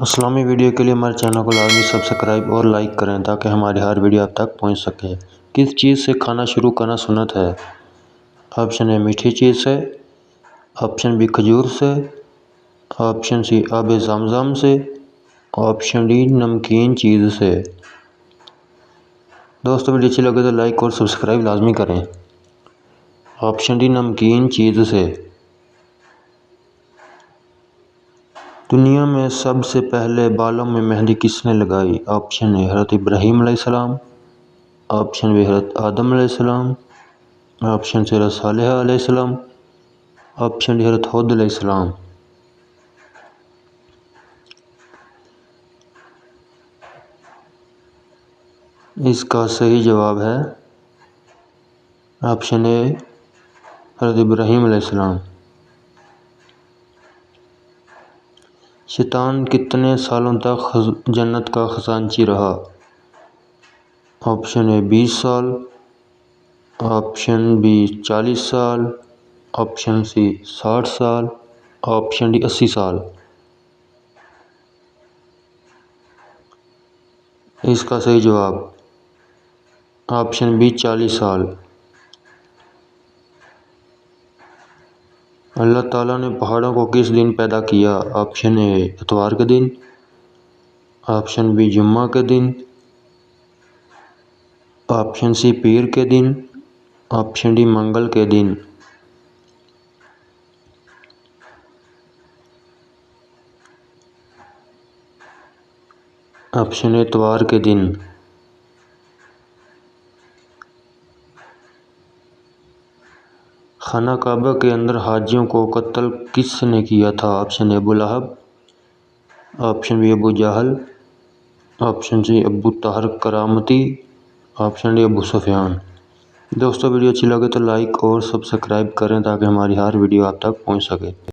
اسلامی ویڈیو کے لیے ہمارے چینل کو لازمی سبسکرائب اور لائک کریں تاکہ ہماری ہر ویڈیو آپ تک پہنچ سکے۔ کس چیز سے کھانا شروع کرنا سنت ہے؟ آپشن اے میٹھی چیز سے، آپشن بی کھجور سے، آپشن سی آب زمزم سے، آپشن ڈی نمکین چیز سے۔ دوستو ویڈیو اچھی لگے تو لائک اور سبسکرائب لازمی کریں۔ آپشن ڈی نمکین چیز سے۔ دنیا میں سب سے پہلے بالوں میں مہندی کس نے لگائی؟ آپشن اے حضرت ابراہیم علیہ السلام، آپشن بی حضرت آدم علیہ السلام، آپشن سی حضرت صالح علیہ السلام، آپشن ڈی حضرت ہود علیہ السلام۔ اس کا صحیح جواب ہے آپشن اے حضرت ابراہیم علیہ السلام۔ شیطان کتنے سالوں تک جنت کا خزانچی رہا؟ آپشن اے 20 سال، آپشن بی 40 سال، آپشن سی 60 سال، آپشن ڈی 80 سال۔ اس کا صحیح جواب آپشن بی 40 سال۔ اللہ تعالیٰ نے پہاڑوں کو کس دن پیدا کیا؟ آپشن اے اتوار کے دن، آپشن بی جمعہ کے دن، آپشن سی پیر کے دن، آپشن ڈی منگل کے دن۔ آپشن اے اتوار کے دن۔ خانہ کعبہ کے اندر حاجیوں کو قتل کس نے کیا تھا؟ آپشن اے ابو لہب، آپشن بی ابو جہل، آپشن سی ابو طاہر کرامتی، آپشن ڈی ابو سفیان۔ دوستو ویڈیو اچھی لگے تو لائک اور سبسکرائب کریں تاکہ ہماری ہر ویڈیو آپ تک پہنچ سکے۔